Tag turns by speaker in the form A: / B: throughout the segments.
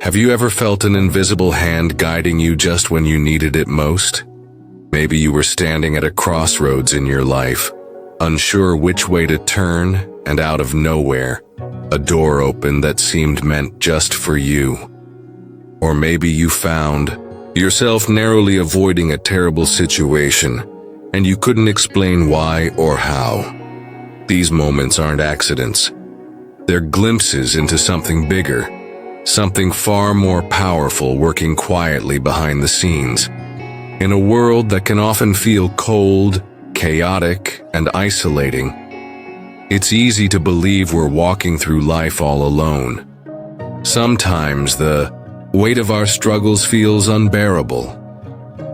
A: Have you ever felt an invisible hand guiding you just when you needed it most? Maybe you were standing at a crossroads in your life, unsure which way to turn, and out of nowhere, a door opened that seemed meant just for you. Or maybe you found yourself narrowly avoiding a terrible situation, and you couldn't explain why or how. These moments aren't accidents. They're glimpses into something bigger, something far more powerful working quietly behind the scenes. In a world that can often feel cold, chaotic, and isolating, it's easy to believe we're walking through life all alone. Sometimes the weight of our struggles feels unbearable,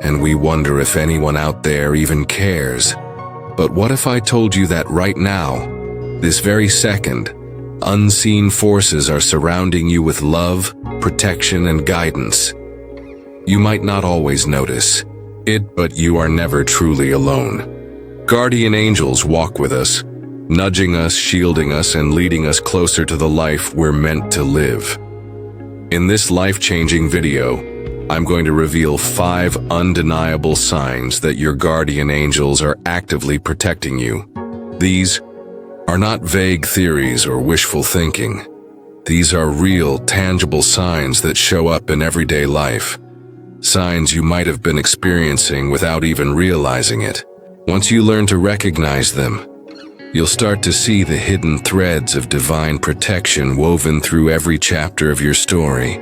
A: and we wonder if anyone out there even cares. But what if I told you that right now, this very second, unseen forces are surrounding you with love, protection, and guidance? You might not always notice it, but you are never truly alone. Guardian angels walk with us, nudging us, shielding us, and leading us closer to the life we're meant to live. In this life-changing video, I'm going to reveal 5 undeniable signs that your guardian angels are actively protecting you. These are not vague theories or wishful thinking. These are real, tangible signs that show up in everyday life. Signs you might have been experiencing without even realizing it. Once you learn to recognize them, you'll start to see the hidden threads of divine protection woven through every chapter of your story.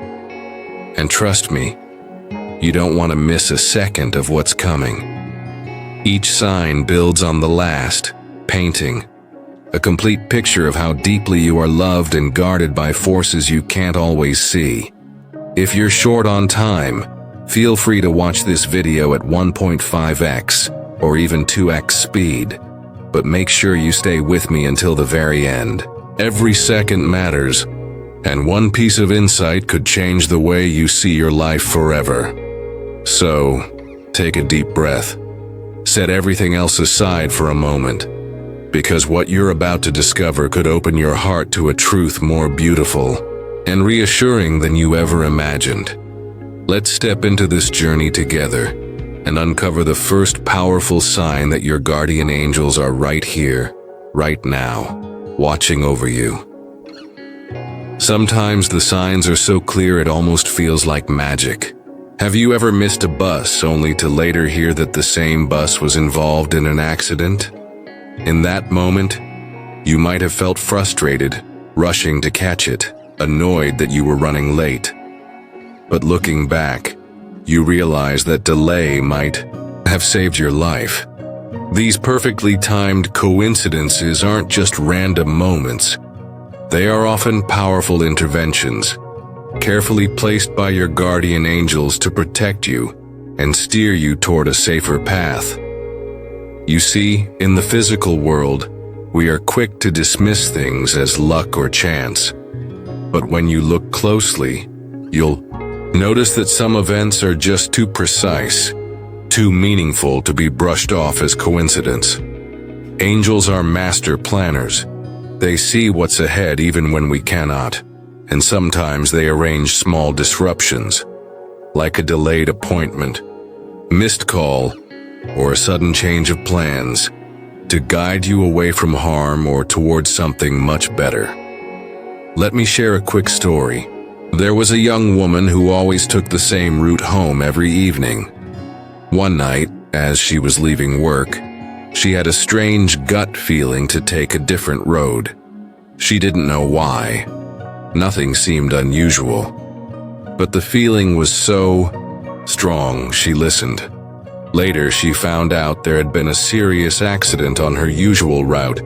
A: And trust me, you don't want to miss a second of what's coming. Each sign builds on the last, painting a complete picture of how deeply you are loved and guarded by forces you can't always see. If you're short on time, feel free to watch this video at 1.5x or even 2x speed, but make sure you stay with me until the very end. Every second matters, and one piece of insight could change the way you see your life forever. So, take a deep breath. Set everything else aside for a moment, because what you're about to discover could open your heart to a truth more beautiful and reassuring than you ever imagined. Let's step into this journey together and uncover the first powerful sign that your guardian angels are right here, right now, watching over you. Sometimes the signs are so clear it almost feels like magic. Have you ever missed a bus only to later hear that the same bus was involved in an accident? In that moment, you might have felt frustrated, rushing to catch it, annoyed that you were running late. But looking back, you realize that delay might have saved your life. These perfectly timed coincidences aren't just random moments. They are often powerful interventions, carefully placed by your guardian angels to protect you and steer you toward a safer path. You see, in the physical world, we are quick to dismiss things as luck or chance. But when you look closely, you'll notice that some events are just too precise, too meaningful to be brushed off as coincidence. Angels are master planners. They see what's ahead even when we cannot, and sometimes they arrange small disruptions, like a delayed appointment, missed call, or a sudden change of plans, to guide you away from harm or towards something much better. Let me share a quick story. There was a young woman who always took the same route home every evening. One night, as she was leaving work, she had a strange gut feeling to take a different road. She didn't know why. Nothing seemed unusual. But the feeling was so strong she listened. Later, she found out there had been a serious accident on her usual route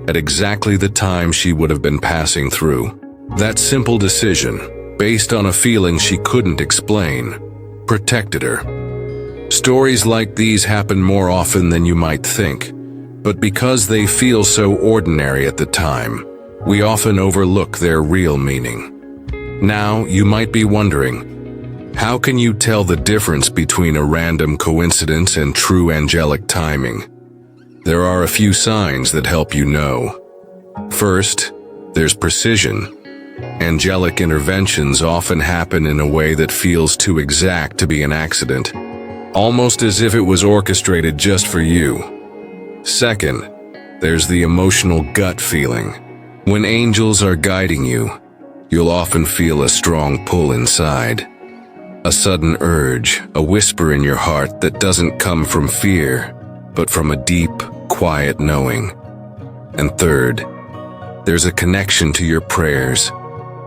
A: at exactly the time she would have been passing through. That simple decision, based on a feeling she couldn't explain, protected her. Stories like these happen more often than you might think, but because they feel so ordinary at the time, we often overlook their real meaning. Now, you might be wondering, how can you tell the difference between a random coincidence and true angelic timing? There are a few signs that help you know. First, there's precision. Angelic interventions often happen in a way that feels too exact to be an accident, almost as if it was orchestrated just for you. Second, there's the emotional gut feeling. When angels are guiding you, you'll often feel a strong pull inside. A sudden urge, a whisper in your heart that doesn't come from fear, but from a deep, quiet knowing. And third, there's a connection to your prayers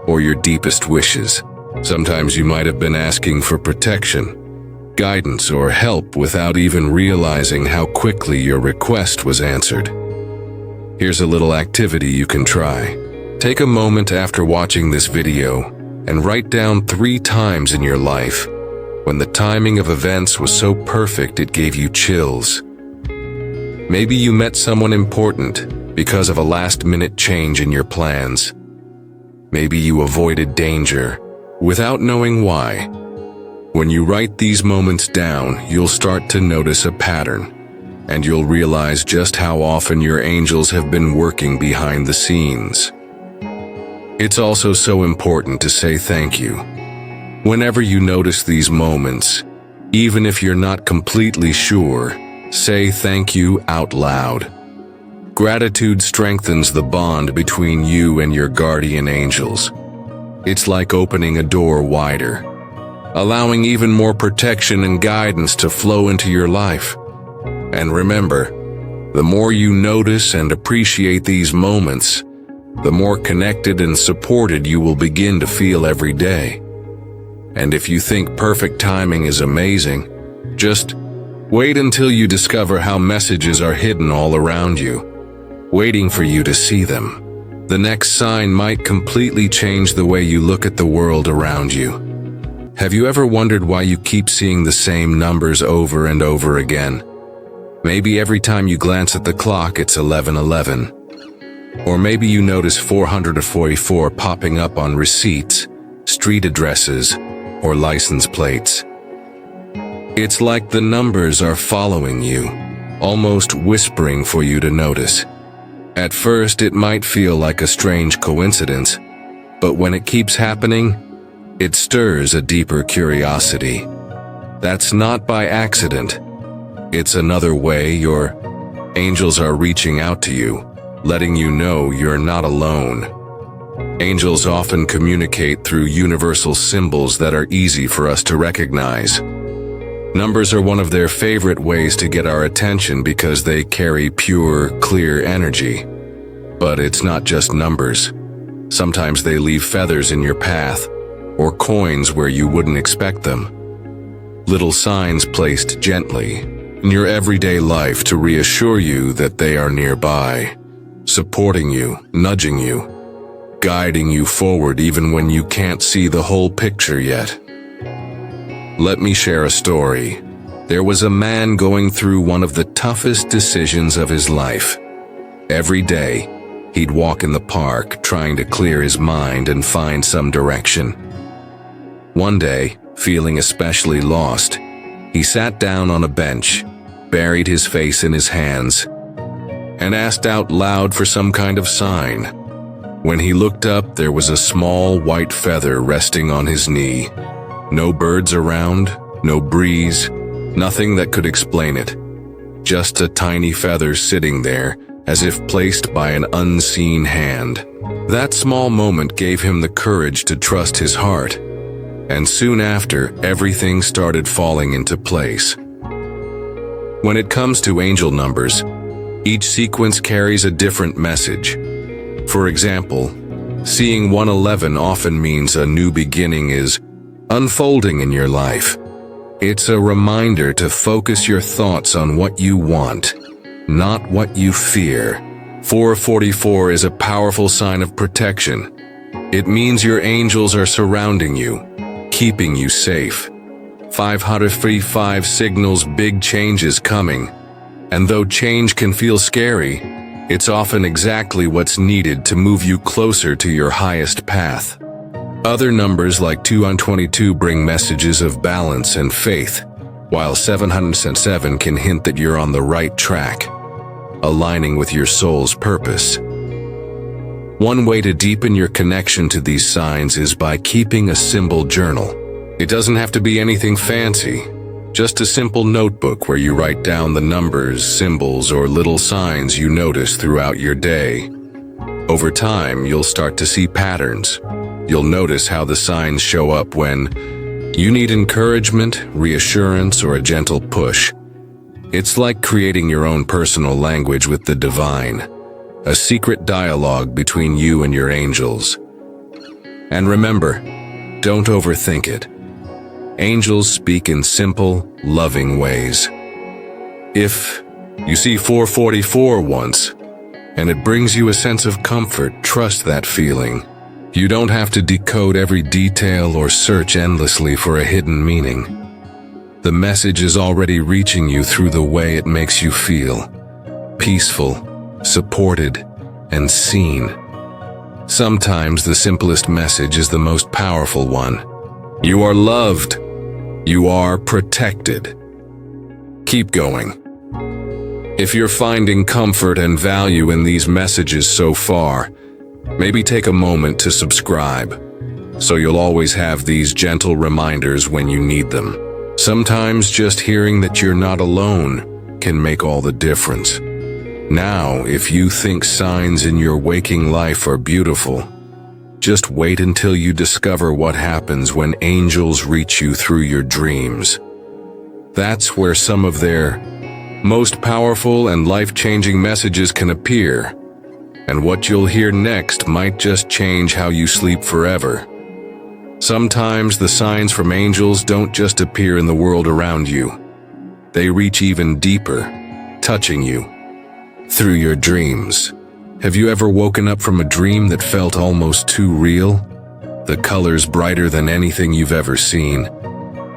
A: or your deepest wishes. Sometimes you might have been asking for protection, guidance, or help without even realizing how quickly your request was answered. Here's a little activity you can try. Take a moment after watching this video and write down 3 times in your life when the timing of events was so perfect it gave you chills. Maybe you met someone important because of a last-minute change in your plans. Maybe you avoided danger without knowing why. When you write these moments down, you'll start to notice a pattern, and you'll realize just how often your angels have been working behind the scenes. It's also so important to say thank you. Whenever you notice these moments, even if you're not completely sure, say thank you out loud. Gratitude strengthens the bond between you and your guardian angels. It's like opening a door wider, allowing even more protection and guidance to flow into your life. And remember, the more you notice and appreciate these moments, the more connected and supported you will begin to feel every day. And if you think perfect timing is amazing, just wait until you discover how messages are hidden all around you, waiting for you to see them. The next sign might completely change the way you look at the world around you. Have you ever wondered why you keep seeing the same numbers over and over again? Maybe every time you glance at the clock it's 11:11. Or maybe you notice 444 popping up on receipts, street addresses, or license plates. It's like the numbers are following you, almost whispering for you to notice. At first, it might feel like a strange coincidence, but when it keeps happening, it stirs a deeper curiosity. That's not by accident. It's another way your angels are reaching out to you, letting you know you're not alone. Angels often communicate through universal symbols that are easy for us to recognize. Numbers are one of their favorite ways to get our attention because they carry pure, clear energy. But it's not just numbers. Sometimes they leave feathers in your path, or coins where you wouldn't expect them. Little signs placed gently in your everyday life to reassure you that they are nearby, supporting you, nudging you, guiding you forward even when you can't see the whole picture yet. Let me share a story. There was a man going through one of the toughest decisions of his life. Every day, he'd walk in the park trying to clear his mind and find some direction. One day, feeling especially lost, he sat down on a bench, buried his face in his hands, and asked out loud for some kind of sign. When he looked up, there was a small white feather resting on his knee. No birds around, no breeze, nothing that could explain it. Just a tiny feather sitting there, as if placed by an unseen hand. That small moment gave him the courage to trust his heart. And soon after, everything started falling into place. When it comes to angel numbers, each sequence carries a different message. For example, seeing 111 often means a new beginning is unfolding in your life. It's a reminder to focus your thoughts on what you want, not what you fear. 444 is a powerful sign of protection. It means your angels are surrounding you, keeping you safe. 535 signals big changes coming, and though change can feel scary, it's often exactly what's needed to move you closer to your highest path. Other numbers like 222 bring messages of balance and faith, while 707 can hint that you're on the right track, aligning with your soul's purpose. One way to deepen your connection to these signs is by keeping a symbol journal. It doesn't have to be anything fancy, just a simple notebook where you write down the numbers, symbols, or little signs you notice throughout your day. Over time, you'll start to see patterns. You'll notice how the signs show up when you need encouragement, reassurance, or a gentle push. It's like creating your own personal language with the divine, a secret dialogue between you and your angels. And remember, don't overthink it. Angels speak in simple, loving ways. If you see 444 once, and it brings you a sense of comfort, trust that feeling. You don't have to decode every detail or search endlessly for a hidden meaning. The message is already reaching you through the way it makes you feel. Peaceful, supported, and seen. Sometimes the simplest message is the most powerful one. You are loved. You are protected. Keep going. If you're finding comfort and value in these messages so far, maybe take a moment to subscribe, so you'll always have these gentle reminders when you need them. Sometimes just hearing that you're not alone can make all the difference. Now, if you think signs in your waking life are beautiful, just wait until you discover what happens when angels reach you through your dreams. That's where some of their most powerful and life-changing messages can appear. And what you'll hear next might just change how you sleep forever. Sometimes the signs from angels don't just appear in the world around you. They reach even deeper, touching you through your dreams. Have you ever woken up from a dream that felt almost too real? The colors brighter than anything you've ever seen.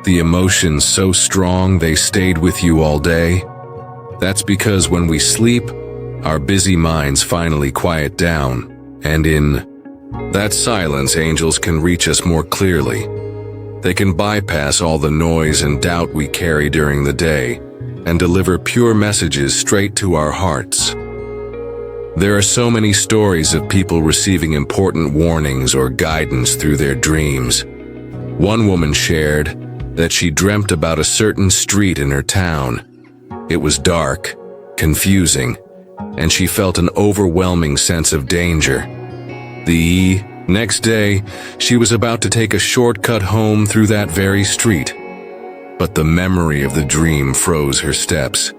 A: The emotions so strong they stayed with you all day. That's because when we sleep, our busy minds finally quiet down, and in that silence, angels can reach us more clearly. They can bypass all the noise and doubt we carry during the day and deliver pure messages straight to our hearts. There are so many stories of people receiving important warnings or guidance through their dreams. One woman shared that she dreamt about a certain street in her town. It was dark, confusing, and she felt an overwhelming sense of danger. The next day, she was about to take a shortcut home through that very street. But the memory of the dream froze her steps.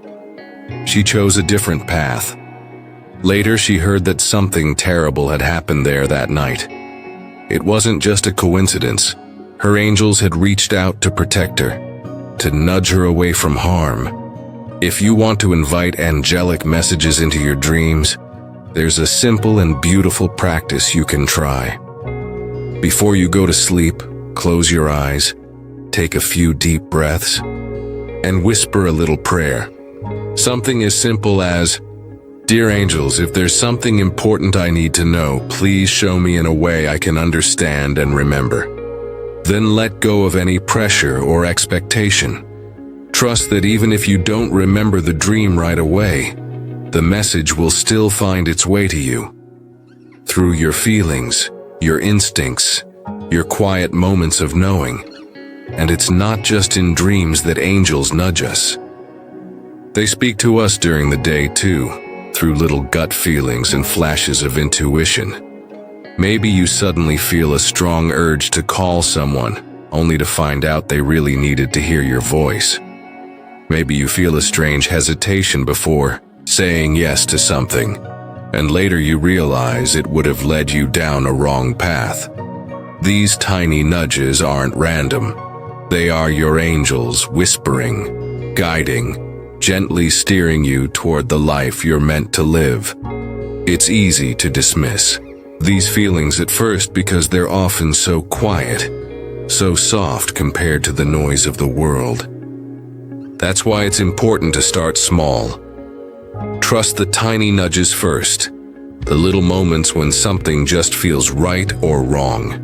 A: She chose a different path. Later, she heard that something terrible had happened there that night. It wasn't just a coincidence. Her angels had reached out to protect her, to nudge her away from harm. If you want to invite angelic messages into your dreams, there's a simple and beautiful practice you can try. Before you go to sleep, close your eyes, take a few deep breaths, and whisper a little prayer. Something as simple as, "Dear angels, if there's something important I need to know, please show me in a way I can understand and remember." Then let go of any pressure or expectation. Trust that even if you don't remember the dream right away, the message will still find its way to you. Through your feelings, your instincts, your quiet moments of knowing. And it's not just in dreams that angels nudge us. They speak to us during the day too, through little gut feelings and flashes of intuition. Maybe you suddenly feel a strong urge to call someone, only to find out they really needed to hear your voice. Maybe you feel a strange hesitation before saying yes to something, and later you realize it would have led you down a wrong path. These tiny nudges aren't random. They are your angels whispering, guiding, gently steering you toward the life you're meant to live. It's easy to dismiss these feelings at first because they're often so quiet, so soft compared to the noise of the world. That's why it's important to start small. Trust the tiny nudges first, the little moments when something just feels right or wrong.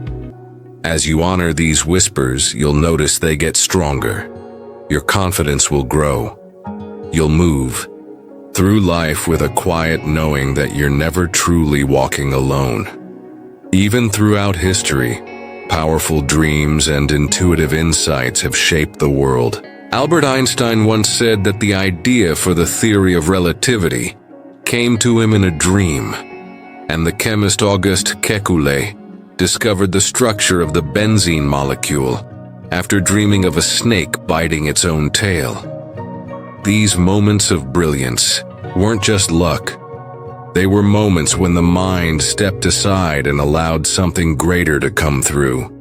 A: As you honor these whispers, you'll notice they get stronger. Your confidence will grow. You'll move, through life with a quiet knowing that you're never truly walking alone. Even throughout history, powerful dreams and intuitive insights have shaped the world. Albert Einstein once said that the idea for the theory of relativity came to him in a dream, and the chemist Auguste Kekulé discovered the structure of the benzene molecule after dreaming of a snake biting its own tail. These moments of brilliance weren't just luck. They were moments when the mind stepped aside and allowed something greater to come through.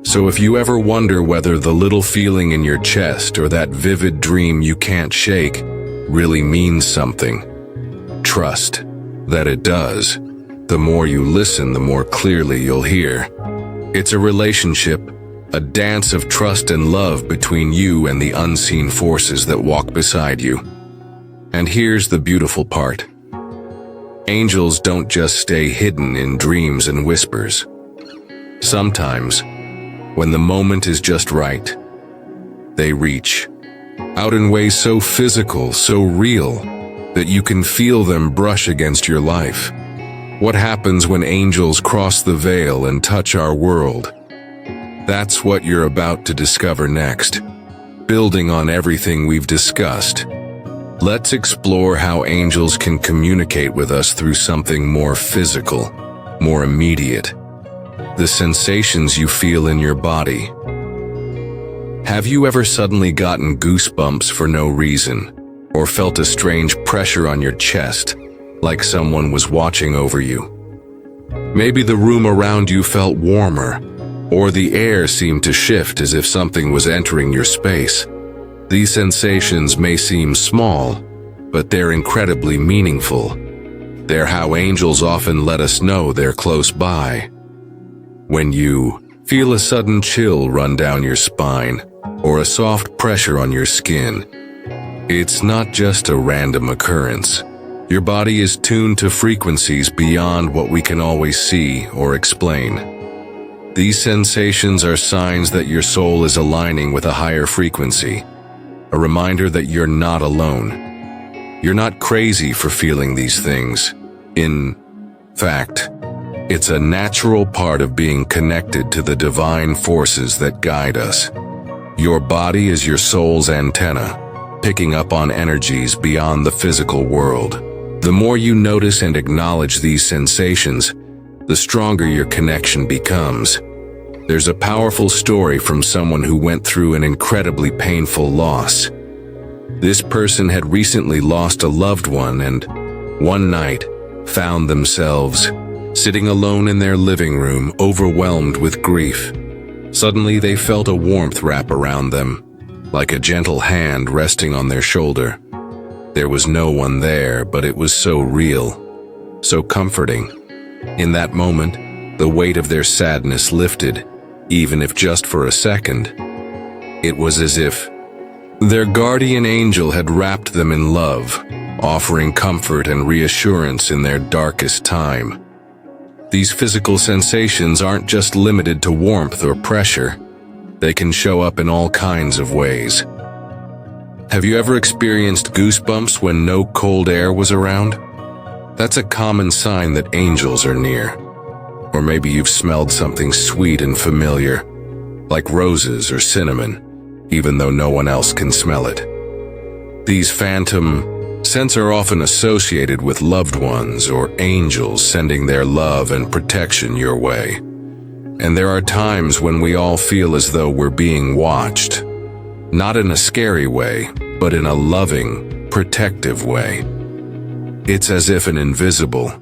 A: So if you ever wonder whether the little feeling in your chest or that vivid dream you can't shake really means something, trust that it does. The more you listen, the more clearly you'll hear. It's a relationship, a dance of trust and love between you and the unseen forces that walk beside you. And here's the beautiful part. Angels don't just stay hidden in dreams and whispers. Sometimes, when the moment is just right, they reach out in ways so physical, so real, that you can feel them brush against your life. What happens when angels cross the veil and touch our world? That's what you're about to discover next. Building on everything we've discussed, let's explore how angels can communicate with us through something more physical, more immediate. The sensations you feel in your body. Have you ever suddenly gotten goosebumps for no reason, or felt a strange pressure on your chest, like someone was watching over you? Maybe the room around you felt warmer, or the air seemed to shift as if something was entering your space. These sensations may seem small, but they're incredibly meaningful. They're how angels often let us know they're close by. When you feel a sudden chill run down your spine, or a soft pressure on your skin, it's not just a random occurrence. Your body is tuned to frequencies beyond what we can always see or explain. These sensations are signs that your soul is aligning with a higher frequency, a reminder that you're not alone. You're not crazy for feeling these things. In fact, it's a natural part of being connected to the divine forces that guide us. Your body is your soul's antenna, picking up on energies beyond the physical world. The more you notice and acknowledge these sensations, the stronger your connection becomes. There's a powerful story from someone who went through an incredibly painful loss. This person had recently lost a loved one and, one night, found themselves sitting alone in their living room, overwhelmed with grief. Suddenly they felt a warmth wrap around them, like a gentle hand resting on their shoulder. There was no one there, but it was so real, so comforting. In that moment, the weight of their sadness lifted, even if just for a second. It was as if their guardian angel had wrapped them in love, offering comfort and reassurance in their darkest time. These physical sensations aren't just limited to warmth or pressure. They can show up in all kinds of ways. Have you ever experienced goosebumps when no cold air was around? That's a common sign that angels are near. Or maybe you've smelled something sweet and familiar, like roses or cinnamon, even though no one else can smell it. These phantom scents are often associated with loved ones or angels sending their love and protection your way. And there are times when we all feel as though we're being watched. Not in a scary way, but in a loving, protective way. It's as if an invisible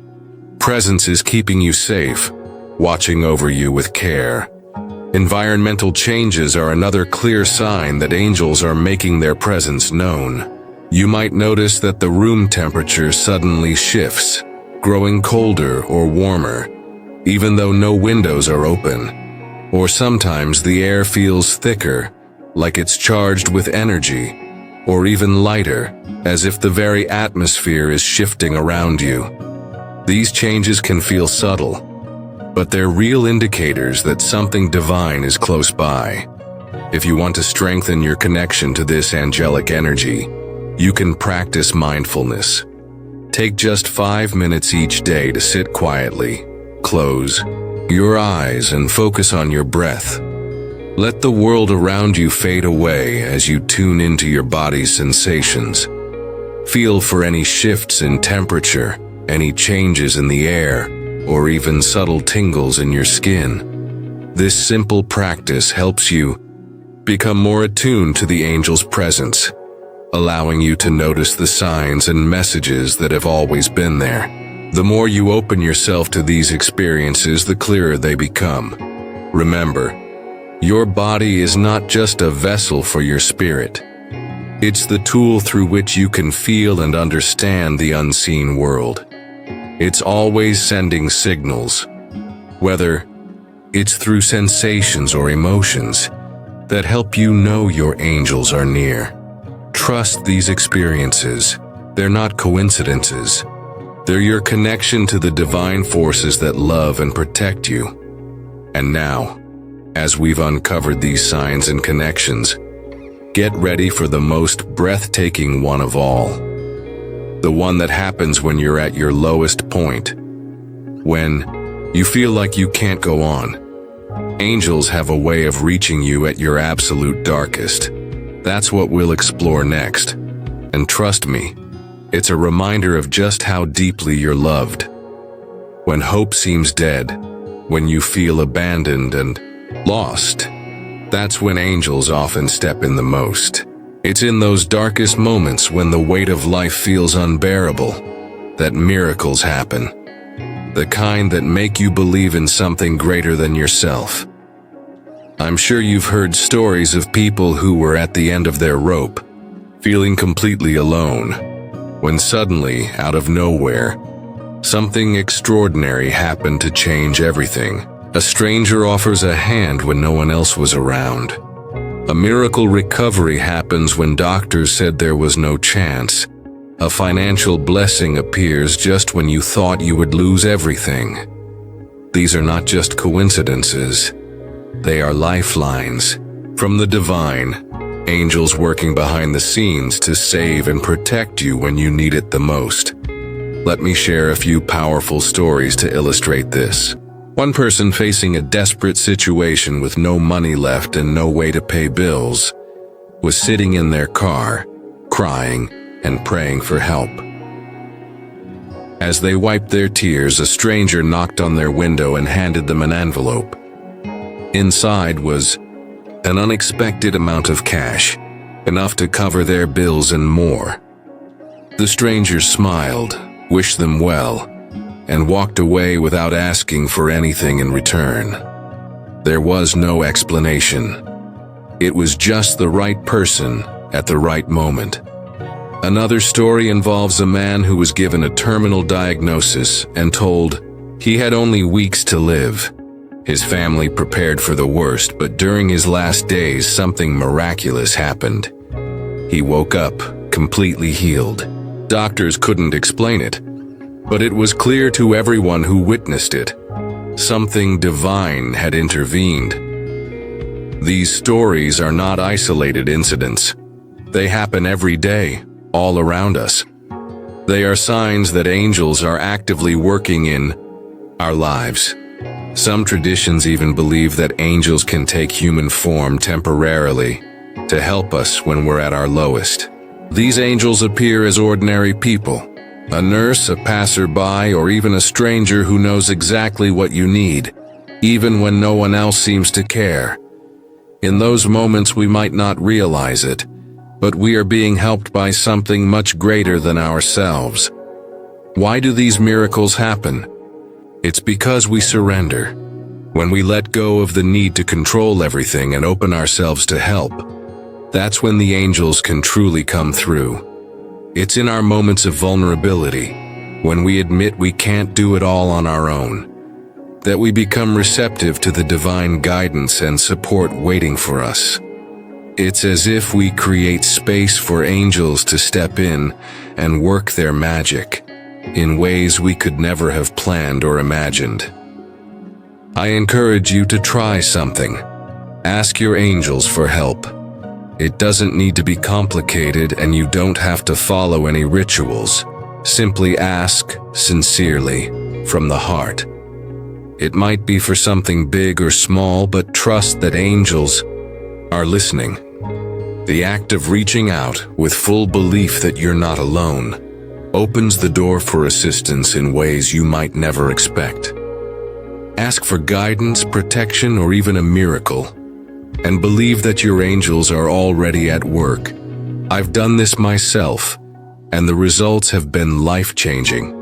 A: presence is keeping you safe, watching over you with care. Environmental changes are another clear sign that angels are making their presence known. You might notice that the room temperature suddenly shifts, growing colder or warmer, even though no windows are open. Or sometimes the air feels thicker, like it's charged with energy, or even lighter, as if the very atmosphere is shifting around you. These changes can feel subtle, but they're real indicators that something divine is close by. If you want to strengthen your connection to this angelic energy, you can practice mindfulness. Take just 5 minutes each day to sit quietly, close your eyes and focus on your breath. Let the world around you fade away as you tune into your body's sensations. Feel for any shifts in temperature, any changes in the air, or even subtle tingles in your skin. This simple practice helps you become more attuned to the angel's presence, allowing you to notice the signs and messages that have always been there. The more you open yourself to these experiences, the clearer they become. Remember, your body is not just a vessel for your spirit. It's the tool through which you can feel and understand the unseen world. It's always sending signals, whether it's through sensations or emotions, that help you know your angels are near. Trust these experiences. They're not coincidences. They're your connection to the divine forces that love and protect you. And now, as we've uncovered these signs and connections, get ready for the most breathtaking one of all. The one that happens when you're at your lowest point, when you feel like you can't go on. Angels have a way of reaching you at your absolute darkest. That's what we'll explore next. And trust me, it's a reminder of just how deeply you're loved. When hope seems dead, when you feel abandoned and lost, that's when angels often step in the most. It's in those darkest moments when the weight of life feels unbearable that miracles happen. The kind that make you believe in something greater than yourself. I'm sure you've heard stories of people who were at the end of their rope, feeling completely alone, when suddenly, out of nowhere, something extraordinary happened to change everything. A stranger offers a hand when no one else was around. A miracle recovery happens when doctors said there was no chance. A financial blessing appears just when you thought you would lose everything. These are not just coincidences. They are lifelines from the divine, angels working behind the scenes to save and protect you when you need it the most. Let me share a few powerful stories to illustrate this. One person facing a desperate situation with no money left and no way to pay bills was sitting in their car, crying and praying for help. As they wiped their tears, a stranger knocked on their window and handed them an envelope. Inside was an unexpected amount of cash, enough to cover their bills and more. The stranger smiled, wished them well, and walked away without asking for anything in return. There was no explanation. It was just the right person at the right moment. Another story involves a man who was given a terminal diagnosis and told he had only weeks to live. His family prepared for the worst, but during his last days, something miraculous happened. He woke up, completely healed. Doctors couldn't explain it, but it was clear to everyone who witnessed it. Something divine had intervened. These stories are not isolated incidents. They happen every day, all around us. They are signs that angels are actively working in our lives. Some traditions even believe that angels can take human form temporarily to help us when we're at our lowest. These angels appear as ordinary people, a nurse, a passerby, or even a stranger who knows exactly what you need, even when no one else seems to care. In those moments we might not realize it, but we are being helped by something much greater than ourselves. Why do these miracles happen? It's because we surrender. When we let go of the need to control everything and open ourselves to help, that's when the angels can truly come through. It's in our moments of vulnerability, when we admit we can't do it all on our own, that we become receptive to the divine guidance and support waiting for us. It's as if we create space for angels to step in and work their magic in ways we could never have planned or imagined. I encourage you to try something. Ask your angels for help. It doesn't need to be complicated, and you don't have to follow any rituals. Simply ask sincerely from the heart. It might be for something big or small, but trust that angels are listening. The act of reaching out with full belief that you're not alone opens the door for assistance in ways you might never expect. Ask for guidance, protection, or even a miracle, and believe that your angels are already at work. I've done this myself, and the results have been life-changing.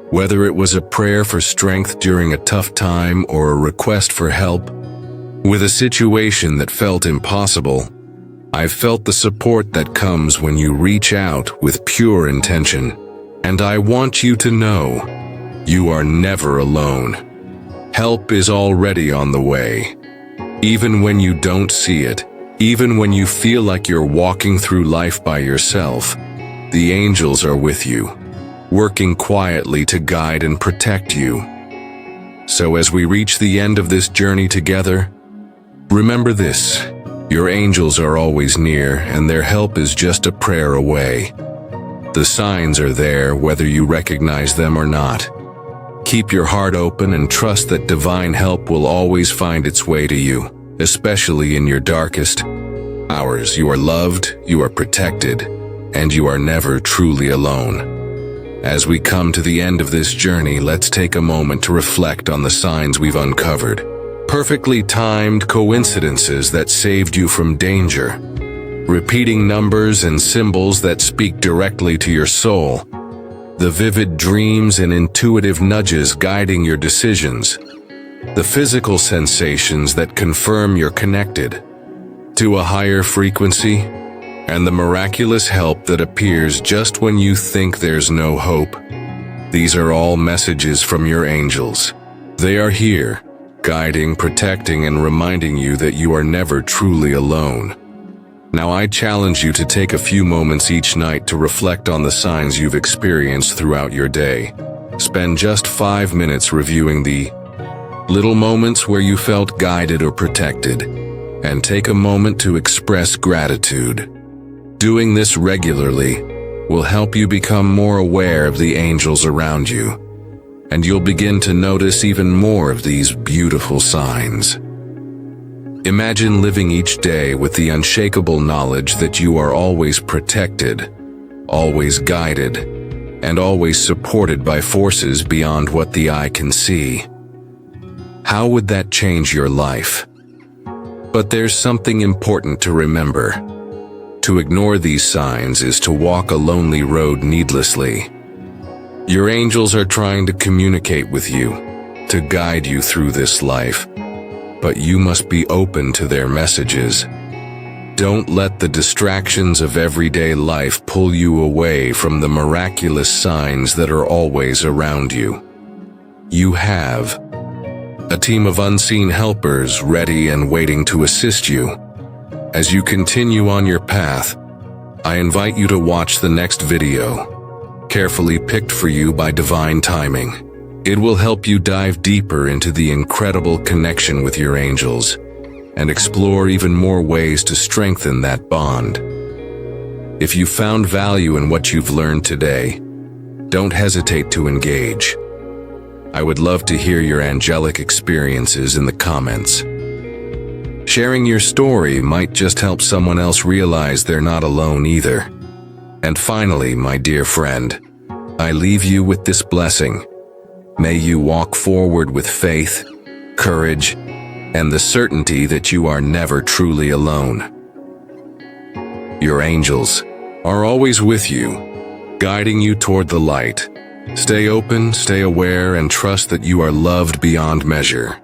A: Whether it was a prayer for strength during a tough time or a request for help with a situation that felt impossible, I've felt the support that comes when you reach out with pure intention. And I want you to know, you are never alone. Help is already on the way. Even when you don't see it, even when you feel like you're walking through life by yourself, the angels are with you, working quietly to guide and protect you. So as we reach the end of this journey together, remember this: your angels are always near, and their help is just a prayer away. The signs are there whether you recognize them or not. Keep your heart open and trust that divine help will always find its way to you, especially in your darkest hours. You are loved, you are protected, and you are never truly alone. As we come to the end of this journey, let's take a moment to reflect on the signs we've uncovered. Perfectly timed coincidences that saved you from danger. Repeating numbers and symbols that speak directly to your soul. The vivid dreams and intuitive nudges guiding your decisions. The physical sensations that confirm you're connected to a higher frequency. And the miraculous help that appears just when you think there's no hope. These are all messages from your angels. They are here, guiding, protecting, and reminding you that you are never truly alone. Now I challenge you to take a few moments each night to reflect on the signs you've experienced throughout your day. Spend just 5 minutes reviewing the little moments where you felt guided or protected, and take a moment to express gratitude. Doing this regularly will help you become more aware of the angels around you, and you'll begin to notice even more of these beautiful signs. Imagine living each day with the unshakable knowledge that you are always protected, always guided, and always supported by forces beyond what the eye can see. How would that change your life? But there's something important to remember. To ignore these signs is to walk a lonely road needlessly. Your angels are trying to communicate with you, to guide you through this life, but you must be open to their messages. Don't let the distractions of everyday life pull you away from the miraculous signs that are always around you. You have a team of unseen helpers ready and waiting to assist you. As you continue on your path, I invite you to watch the next video, carefully picked for you by divine timing. It will help you dive deeper into the incredible connection with your angels and explore even more ways to strengthen that bond. If you found value in what you've learned today, don't hesitate to engage. I would love to hear your angelic experiences in the comments. Sharing your story might just help someone else realize they're not alone either. And finally, my dear friend, I leave you with this blessing. May you walk forward with faith, courage, and the certainty that you are never truly alone. Your angels are always with you, guiding you toward the light. Stay open, stay aware, and trust that you are loved beyond measure.